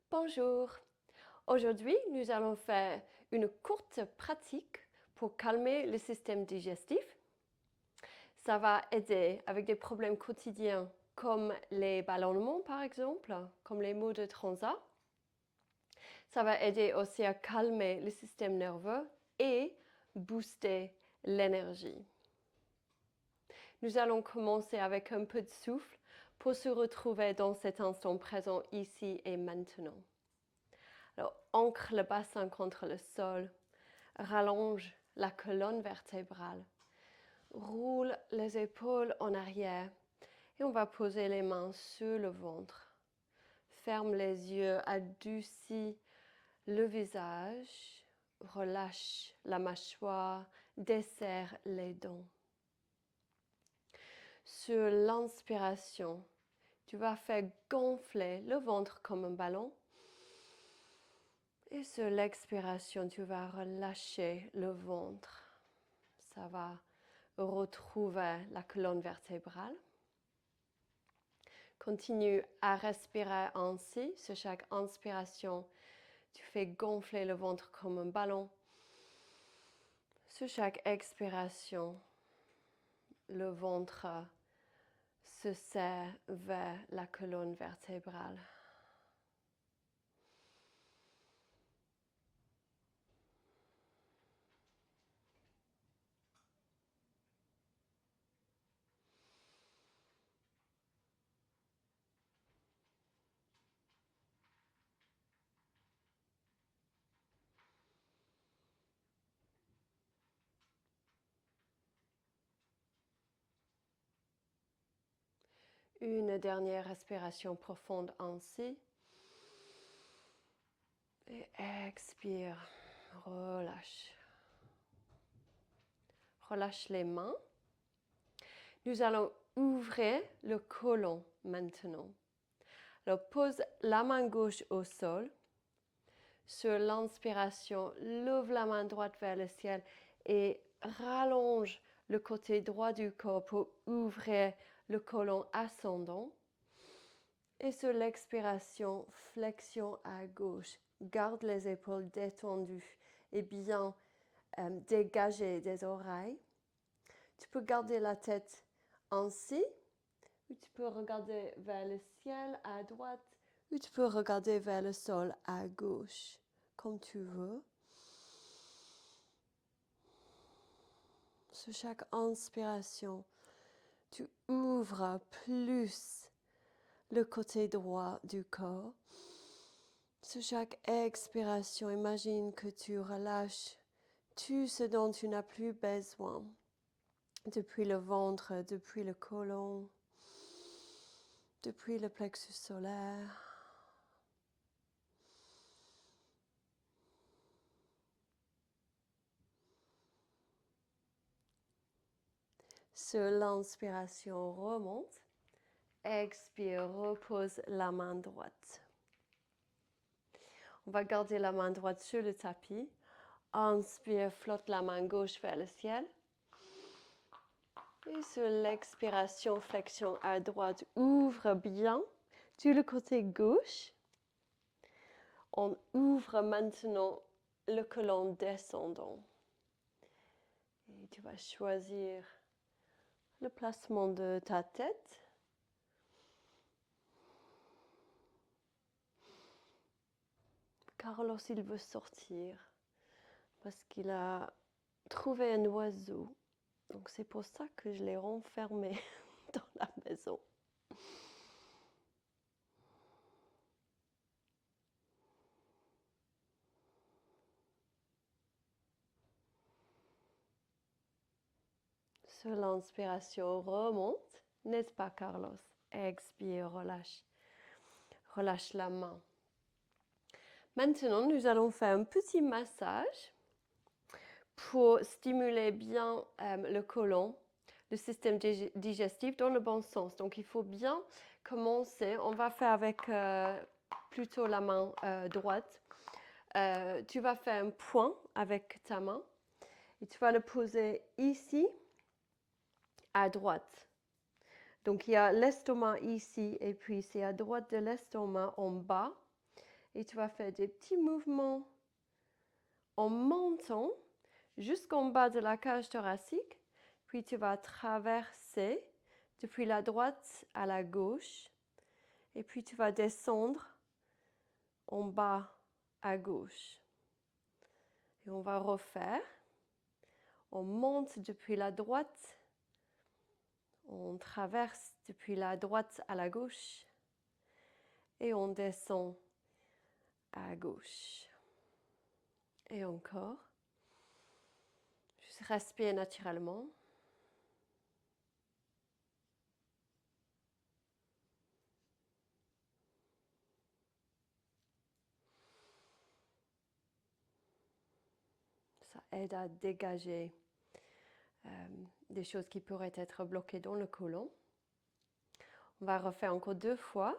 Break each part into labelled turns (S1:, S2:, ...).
S1: Bonjour. Aujourd'hui, nous allons faire une courte pratique pour calmer le système digestif. Ça va aider avec des problèmes quotidiens comme les ballonnements par exemple, comme les maux de transat. Ça va aider aussi à calmer le système nerveux et booster l'énergie. Nous allons commencer avec un peu de souffle pour se retrouver dans cet instant présent ici et maintenant. Alors, ancre le bassin contre le sol, rallonge la colonne vertébrale, roule les épaules en arrière et on va poser les mains sur le ventre. Ferme les yeux, adoucis le visage, relâche la mâchoire, desserre les dents. Sur l'inspiration, tu vas faire gonfler le ventre comme un ballon. Et sur l'expiration, tu vas relâcher le ventre. Ça va retrouver la colonne vertébrale. Continue à respirer ainsi. Sur chaque inspiration, tu fais gonfler le ventre comme un ballon. Sur chaque expiration, le ventre se serre vers la colonne vertébrale. Une dernière respiration profonde ainsi. Et expire, relâche. Relâche les mains. Nous allons ouvrir le côlon maintenant. Alors pose la main gauche au sol. Sur l'inspiration, lève la main droite vers le ciel et rallonge le côté droit du corps pour ouvrir le côlon ascendant. Et sur l'expiration, flexion à gauche. Garde les épaules détendues et bien dégagées des oreilles. Tu peux garder la tête ainsi, ou tu peux regarder vers le ciel à droite, ou tu peux regarder vers le sol à gauche, comme tu veux. Sur chaque inspiration, tu ouvres plus le côté droit du corps. Sur chaque expiration, imagine que tu relâches tout ce dont tu n'as plus besoin. Depuis le ventre, depuis le côlon, depuis le plexus solaire. Sur l'inspiration, remonte. Expire, repose la main droite. On va garder la main droite sur le tapis. Inspire, flotte la main gauche vers le ciel. Et sur l'expiration, flexion à droite, ouvre bien tout le côté gauche. On ouvre maintenant le côlon descendant. Et tu vas choisir le placement de ta tête. Carlos, il veut sortir parce qu'il a trouvé un oiseau. Donc c'est pour ça que je l'ai renfermé dans la maison. Sur l'inspiration, remonte. N'est-ce pas, Carlos? Expire, relâche. Relâche la main. Maintenant, nous allons faire un petit massage pour stimuler bien le côlon, le système digestif dans le bon sens. Donc, il faut bien commencer. On va faire avec plutôt la main droite. Tu vas faire un point avec ta main et tu vas le poser ici à droite. Donc, il y a l'estomac ici et puis c'est à droite de l'estomac en bas. Et tu vas faire des petits mouvements en montant jusqu'en bas de la cage thoracique. Puis tu vas traverser depuis la droite à la gauche. Et puis tu vas descendre en bas à gauche. Et on va refaire. On monte depuis la droite. On traverse depuis la droite à la gauche. Et on descend à gauche. Et encore. Juste respire naturellement. Ça aide à dégager des choses qui pourraient être bloquées dans le côlon. On va refaire encore 2 fois.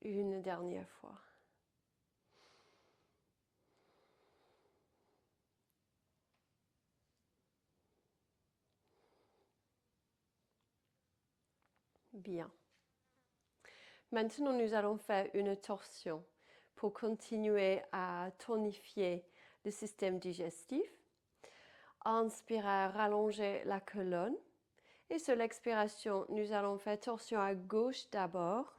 S1: Une dernière fois. Bien. Maintenant, nous allons faire une torsion pour continuer à tonifier le système digestif. Inspirez, rallonger la colonne. Et sur l'expiration, nous allons faire torsion à gauche d'abord.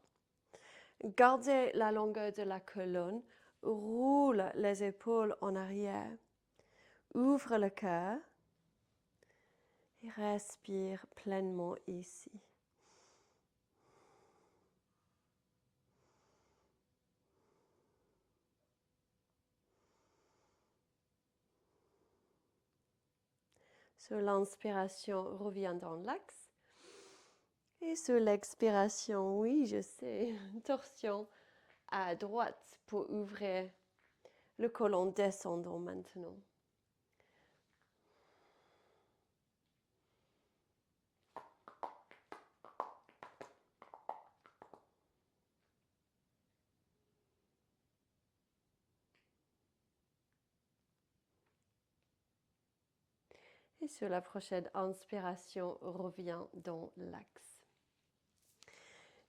S1: Gardez la longueur de la colonne. Roule les épaules en arrière. Ouvre le cœur. Et respire pleinement ici. Sur l'inspiration, reviens dans l'axe. Et sur l'expiration, oui, je sais, torsion à droite pour ouvrir le côlon descendant maintenant. Et sur la prochaine inspiration, reviens dans l'axe.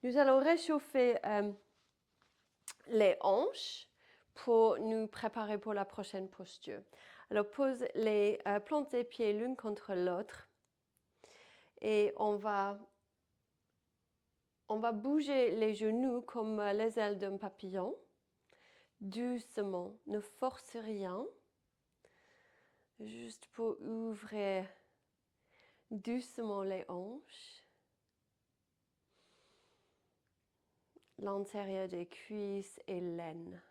S1: Nous allons réchauffer les hanches pour nous préparer pour la prochaine posture. Alors pose les plantes des pieds l'une contre l'autre et on va bouger les genoux comme les ailes d'un papillon. Doucement, ne force rien. Juste pour ouvrir doucement les hanches. L'intérieur des cuisses et l'aine.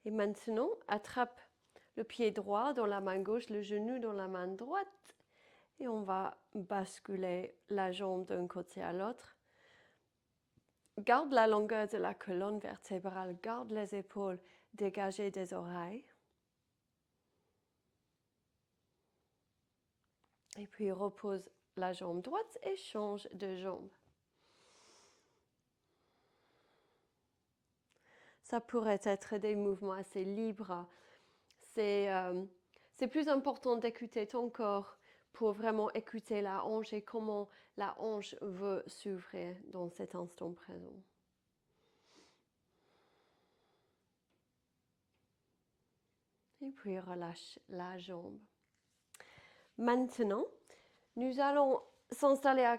S1: Et maintenant, attrape le pied droit dans la main gauche, le genou dans la main droite. Et on va basculer la jambe d'un côté à l'autre. Garde la longueur de la colonne vertébrale, garde les épaules dégagées des oreilles. Et puis repose la jambe droite et change de jambe. Ça pourrait être des mouvements assez libres. C'est plus important d'écouter ton corps pour vraiment écouter la hanche et comment la hanche veut s'ouvrir dans cet instant présent. Et puis relâche la jambe. Maintenant, nous allons s'installer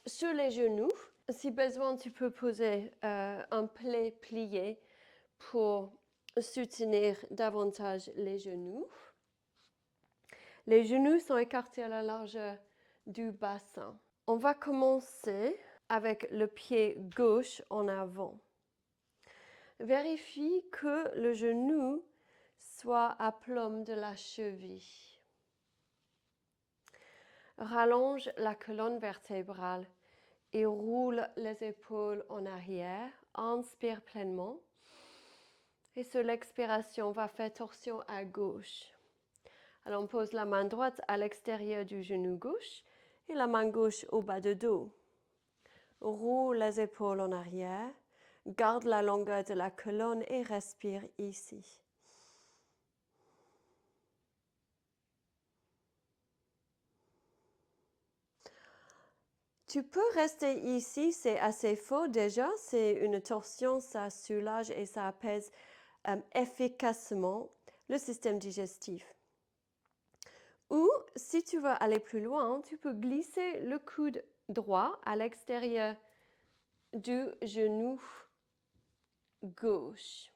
S1: sur les genoux. Si besoin, tu peux poser un plaid plié pour soutenir davantage les genoux. Les genoux sont écartés à la largeur du bassin. On va commencer avec le pied gauche en avant. Vérifie que le genou soit à plomb de la cheville. Rallonge la colonne vertébrale et roule les épaules en arrière. Inspire pleinement. Et sur l'expiration, on va faire torsion à gauche. Alors on pose la main droite à l'extérieur du genou gauche et la main gauche au bas du dos. Roule les épaules en arrière. Garde la longueur de la colonne et respire ici. Tu peux rester ici, c'est assez fort déjà, c'est une torsion, ça soulage et ça apaise efficacement le système digestif. Ou si tu veux aller plus loin, tu peux glisser le coude droit à l'extérieur du genou gauche.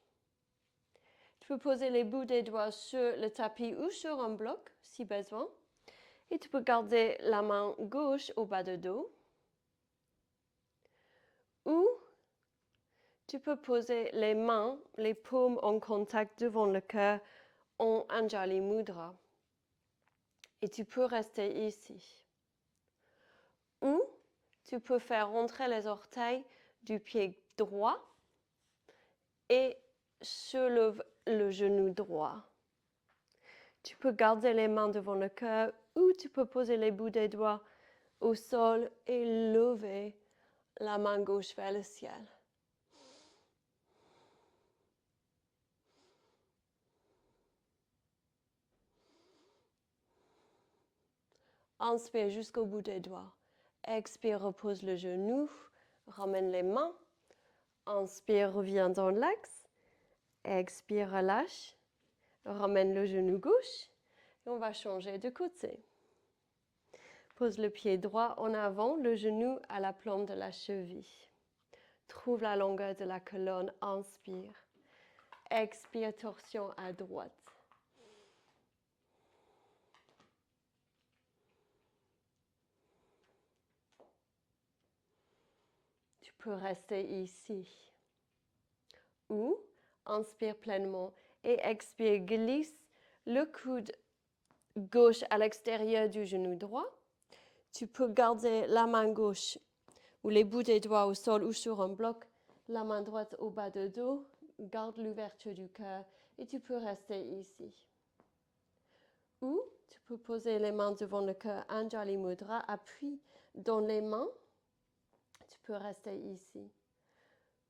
S1: Tu peux poser les bouts des doigts sur le tapis ou sur un bloc si besoin. Et tu peux garder la main gauche au bas du dos. Ou tu peux poser les mains, les paumes en contact devant le cœur en Anjali Mudra. Et tu peux rester ici. Ou tu peux faire rentrer les orteils du pied droit et soulève le genou droit. Tu peux garder les mains devant le cœur ou tu peux poser les bouts des doigts au sol et lever la main gauche vers le ciel. Inspire jusqu'au bout des doigts. Expire, repose le genou, ramène les mains. Inspire, reviens dans l'axe. Expire, relâche. Ramène le genou gauche. Et on va changer de côté. Pose le pied droit en avant, le genou à la plante de la cheville. Trouve la longueur de la colonne. Inspire. Expire, torsion à droite. Tu peux rester ici. Ou inspire pleinement et expire, glisse le coude gauche à l'extérieur du genou droit. Tu peux garder la main gauche ou les bouts des doigts au sol ou sur un bloc, la main droite au bas du dos. Garde l'ouverture du cœur et tu peux rester ici. Ou tu peux poser les mains devant le cœur, Anjali Mudra, appuie dans les mains. Tu peux rester ici.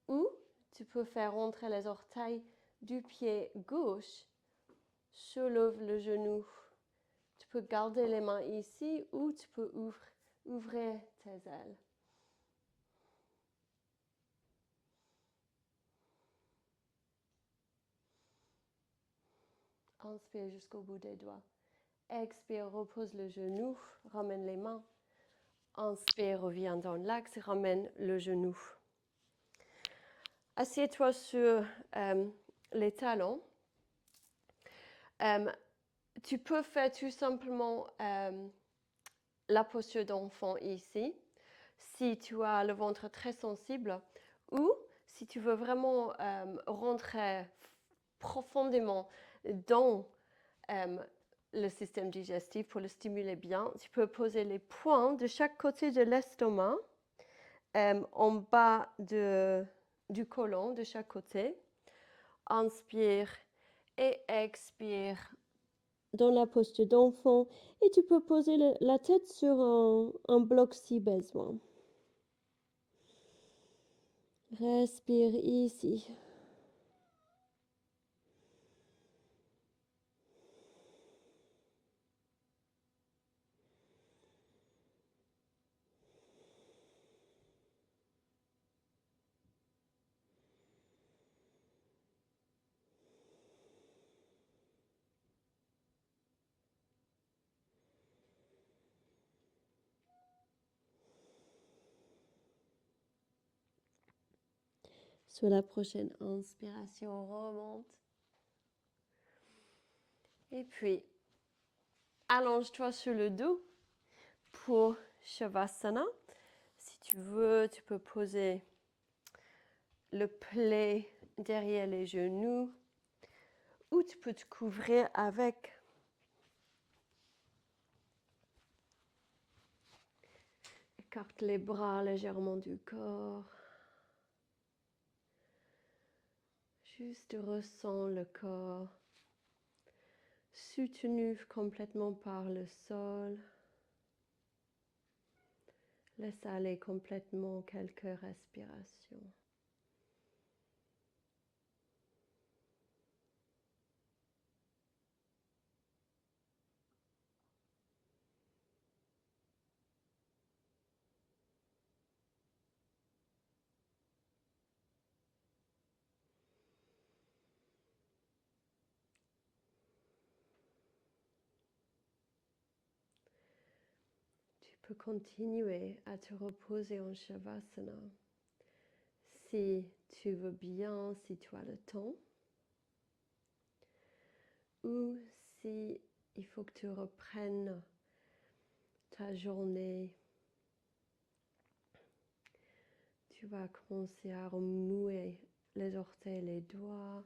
S1: Ou tu peux faire rentrer les orteils du pied gauche, soulève le genou. Tu peux garder les mains ici ou tu peux ouvrir tes ailes. Inspire jusqu'au bout des doigts. Expire, repose le genou, ramène les mains. Inspire, reviens dans l'axe, ramène le genou. Assieds-toi sur les talons. Tu peux faire tout simplement la posture d'enfant ici, si tu as le ventre très sensible, ou si tu veux vraiment rentrer profondément dans le système digestif pour le stimuler bien, tu peux poser les poings de chaque côté de l'estomac, en bas du côlon de chaque côté. Inspire et expire dans la posture d'enfant et tu peux poser la tête sur un bloc si besoin. Respire ici. Sur la prochaine inspiration, remonte. Et puis, allonge-toi sur le dos pour Shavasana. Si tu veux, tu peux poser le plaid derrière les genoux ou tu peux te couvrir avec. Écarte les bras légèrement du corps. Juste ressens le corps soutenu complètement par le sol. Laisse aller complètement quelques respirations. peux continuer à te reposer en Shavasana si tu veux bien, si tu as le temps, ou si il faut que tu reprennes ta journée. Tu vas commencer à remuer les orteils, les doigts,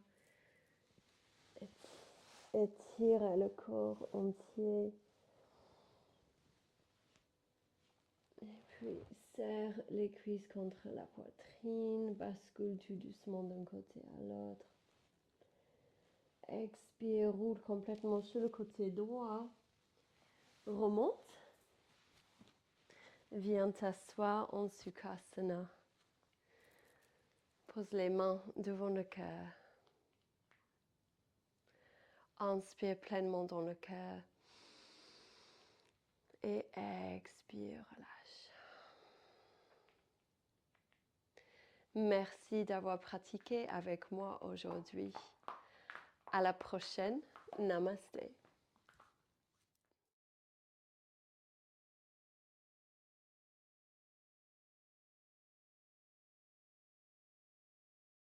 S1: étirer le corps entier. Et puis serre les cuisses contre la poitrine, bascule tout doucement d'un côté à l'autre. Expire, roule complètement sur le côté droit. Remonte. Viens t'asseoir en Sukhasana. Pose les mains devant le cœur. Inspire pleinement dans le cœur. Et expire, relâche. Merci d'avoir pratiqué avec moi aujourd'hui. À la prochaine. Namaste.